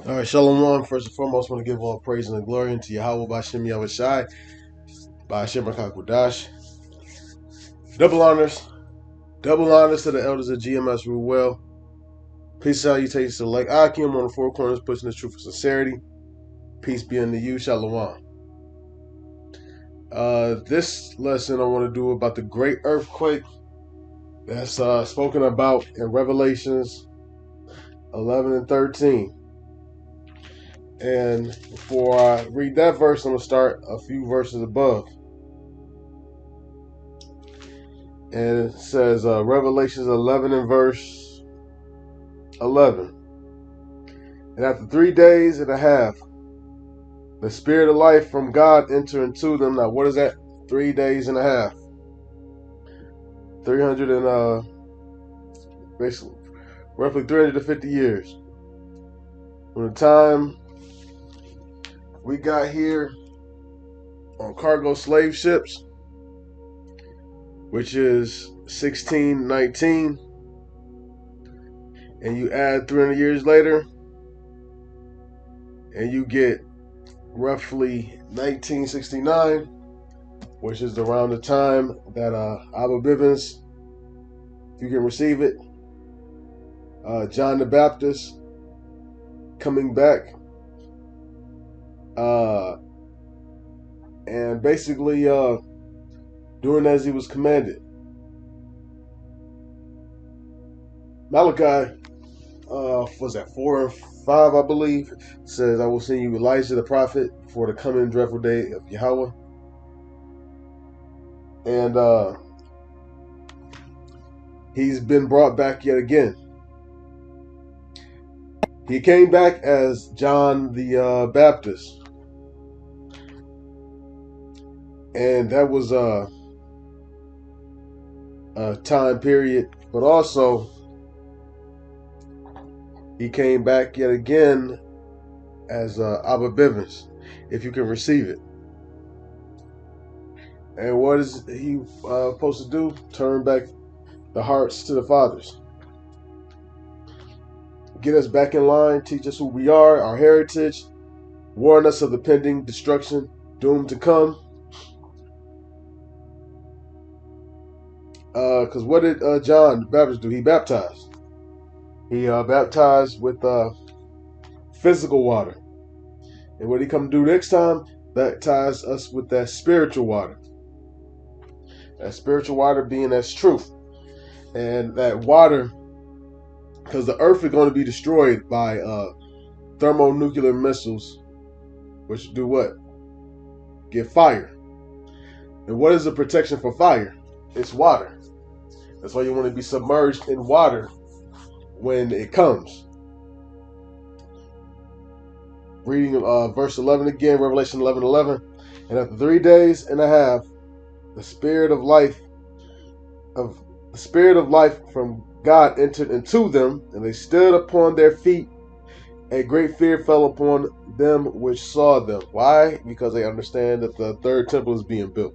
All right, Shalom. First and foremost, I want to give all praise and glory unto Yahweh Bashem Yahushai, Bashem Rakakudash. Double honors. Double honors to the elders of GMS Rule Well. Peace, salutations to like Akim on the four corners, pushing the truth for sincerity. Peace be unto you. Shalom. This lesson I want to do about the great earthquake that's spoken about in Revelations 11 and 13. And before I read that verse, I'm going to start a few verses above. And it says, Revelations 11 and verse 11. And after 3 days and a half, the spirit of life from God entered into them. Now, what is that? 3 days and a half. 300 and, basically, roughly 350 years. From the time we got here on cargo slave ships, which is 1619, and you add 300 years later, and you get roughly 1969, which is around the time that Abba Bivens, if you can receive it, John the Baptist coming back, and basically doing as he was commanded. Malachi, was that 4 and 5, I believe, says, I will send you Elijah the prophet for the coming dreadful day of Yahweh. And he's been brought back yet again. He came back as John the Baptist. And that was a time period. But also, he came back yet again as Abba Bivens, if you can receive it. And what is he supposed to do? Turn back the hearts to the fathers. Get us back in line, teach us who we are, our heritage, warn us of the pending destruction doomed to come. Because what did John the Baptist do? He baptized. He baptized with physical water. And what he come to do next time? Baptize us with that spiritual water. That spiritual water being that's truth. And that water, because the earth is going to be destroyed by thermonuclear missiles, which do what? Get fire. And what is the protection for fire? It's water. That's why you want to be submerged in water when it comes. Reading verse 11 again, Revelation 11:11. And after 3 days and a half, the spirit of life from God entered into them, and they stood upon their feet. A great fear fell upon them which saw them. Why? Because they understand that the third temple is being built.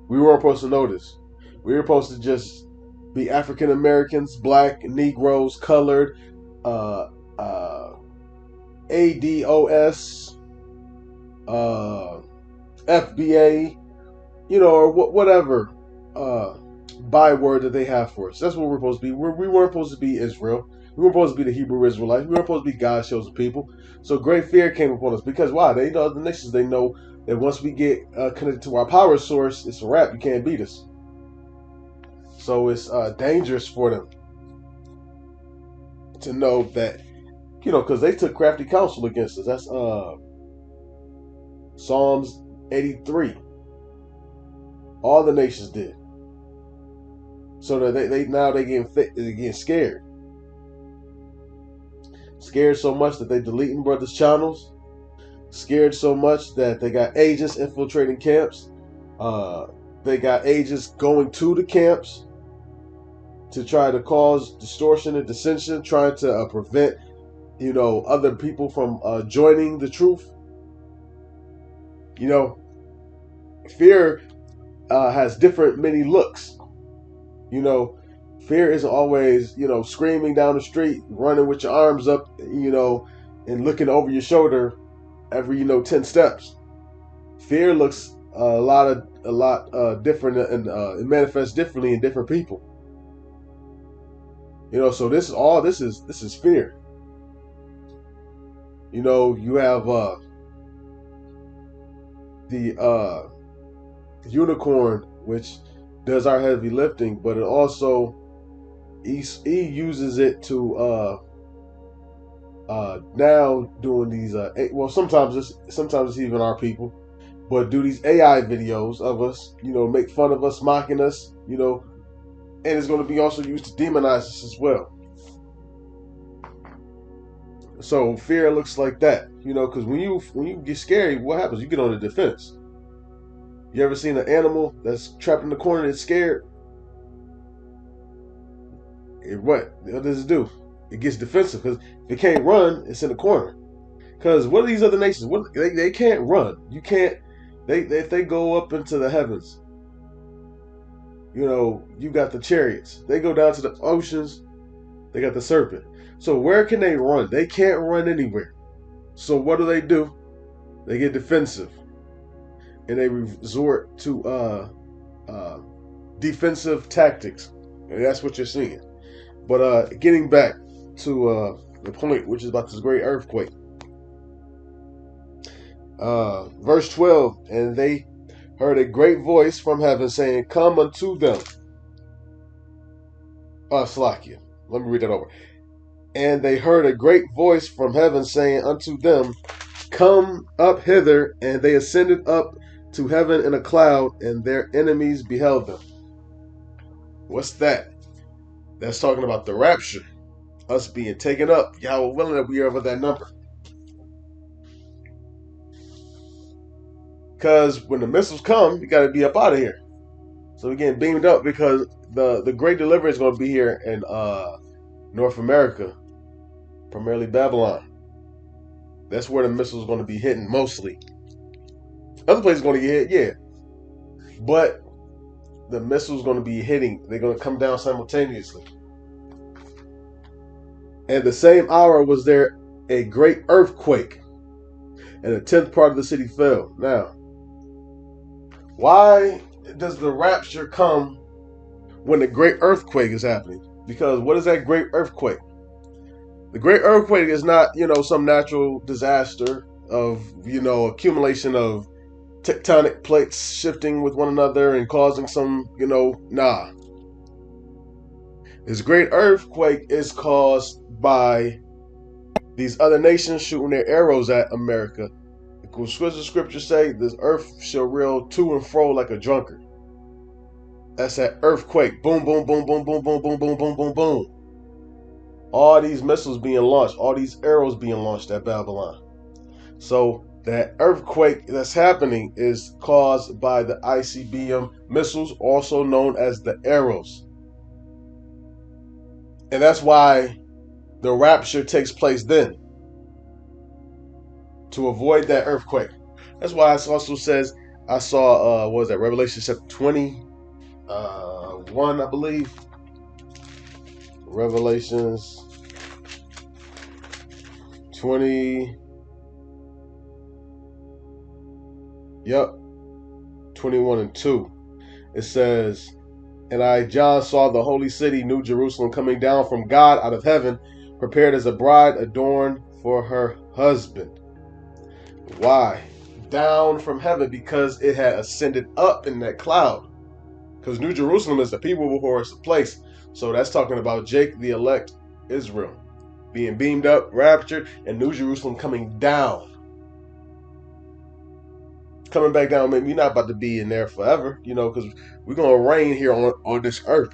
We weren't supposed to know this. We were supposed to just be African Americans, black, Negroes, colored, ADOS, FBA, or whatever byword that they have for us. That's what we're supposed to be. We weren't supposed to be Israel. We weren't supposed to be the Hebrew Israelites. We weren't supposed to be God's chosen people. So great fear came upon us. Because why? They know the nations. They know that once we get connected to our power source, it's a wrap. You can't beat us. So it's dangerous for them to know that, because they took crafty counsel against us. That's Psalms 83. All the nations did. So that they getting scared. Scared so much that they deleting brothers' channels. Scared so much that they got agents infiltrating camps. They got agents going to the camps to try to cause distortion and dissension, trying to prevent, other people from joining the truth. Fear has many looks. Fear isn't always, screaming down the street, running with your arms up, and looking over your shoulder every 10 steps. Fear looks a lot different, and it manifests differently in different people. So this is fear. You have the unicorn, which does our heavy lifting, but it also he uses it to now doing these sometimes it's even our people, but do these AI videos of us, make fun of us, mocking us, and it's going to be also used to demonize us as well. So fear looks like that, because when you get scary, what happens? You get on the defense. You ever seen an animal that's trapped in the corner that's scared? What does it do? It gets defensive, because if it can't run, it's in the corner. Because what are these other nations? They can't run. You can't. If they go up into the heavens, you got the chariots. They go down to the oceans. They got the serpent. So where can they run? They can't run anywhere. So what do? They get defensive, and they resort to defensive tactics, and that's what you're seeing. But getting back to the point, which is about this great earthquake. Verse 12, and they heard a great voice from heaven saying, "Come unto them." Slakia. Let me read that over. And they heard a great voice from heaven saying unto them, "Come up hither." And they ascended up to heaven in a cloud, and their enemies beheld them. What's that? That's talking about the rapture, us being taken up. Yahweh willing that we are of that number. Because when the missiles come, you got to be up out of here. So we're getting beamed up, because the great deliverance is going to be here in North America, primarily Babylon. That's where the missiles are going to be hitting mostly. Other places are going to get hit, yeah. But the missiles are going to be hitting. They're going to come down simultaneously. And the same hour was there a great earthquake, and a 10th part of the city fell. Now, why does the rapture come when the great earthquake is happening? Because what is that great earthquake? The great earthquake is not, some natural disaster of, accumulation of tectonic plates shifting with one another and causing some, nah. This great earthquake is caused by these other nations shooting their arrows at America. Because the scriptures say, "This earth shall reel to and fro like a drunkard." That's that earthquake. Boom, boom, boom, boom, boom, boom, boom, boom, boom, boom, boom. All these missiles being launched, all these arrows being launched at Babylon. So that earthquake that's happening is caused by the ICBM missiles, also known as the arrows. And that's why the rapture takes place then, to avoid that earthquake. That's why it also says, I saw, what was that, Revelation chapter 21, I believe. Revelations 20. Yep. 21 and 2. It says, "And I, John, saw the holy city, New Jerusalem, coming down from God out of heaven, prepared as a bride adorned for her husband." Why? Down from heaven, because it had ascended up in that cloud. Because New Jerusalem is the people before it's the place. So that's talking about Jacob, the elect Israel, being beamed up, raptured, and New Jerusalem coming down. Coming back down, maybe you're not about to be in there forever, because we're going to reign here on this earth.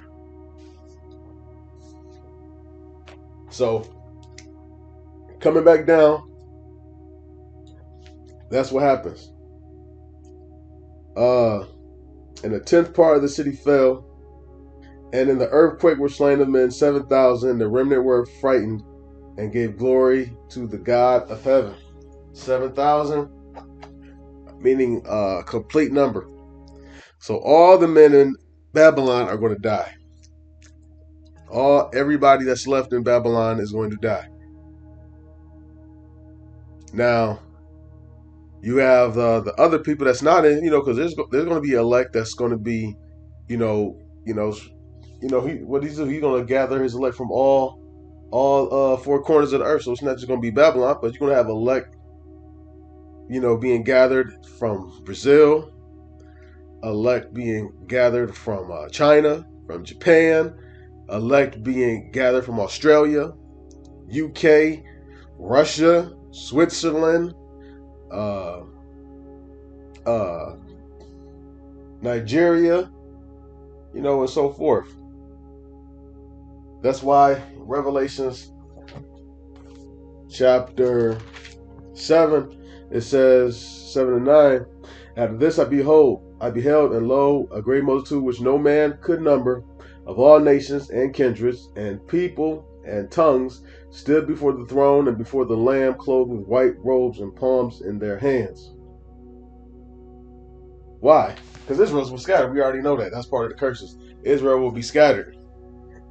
So, coming back down, that's what happens. And the 10th part of the city fell, and in the earthquake were slain of men 7,000. The remnant were frightened and gave glory to the God of heaven. 7,000, meaning a complete number. So all the men in Babylon are going to die. Everybody that's left in Babylon is going to die. Now, you have the other people that's not in, because there's going to be elect that's going to be, you know, you know, what he's doing. He's going to gather his elect from all four corners of the earth. So it's not just going to be Babylon, but you're going to have elect, being gathered from Brazil, elect being gathered from China, from Japan, elect being gathered from Australia, UK, Russia, Switzerland, uh, uh, Nigeria, and so forth. That's why Revelations chapter 7, it says 7 and 9, after this I beheld, and lo, a great multitude which no man could number, of all nations and kindreds and people and tongues, stood before the throne and before the Lamb, clothed with white robes and palms in their hands. Why? Because Israel was scattered. We already know that. That's part of the curses. Israel will be scattered.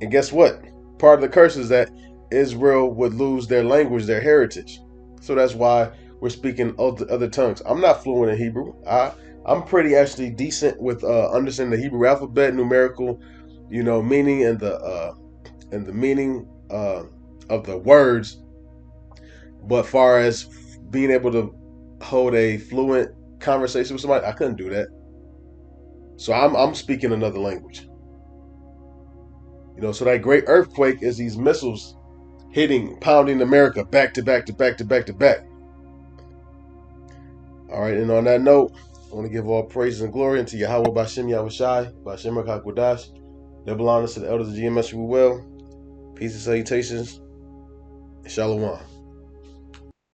And guess what? Part of the curse is that Israel would lose their language, their heritage. So that's why we're speaking other tongues. I'm not fluent in Hebrew. I'm pretty actually decent with understanding the Hebrew alphabet, numerical, meaning and the meaning of the words. But far as being able to hold a fluent conversation with somebody, I couldn't do that. So I'm speaking another language. So that great earthquake is these missiles hitting, pounding America back to back to back to back to back. All right, and on that note, I want to give all praises and glory unto Yahweh Bashem Yahushai, Bashem Rakakwadash. Double honors to the elders of GMS, we will. Peace and salutations. Shalom.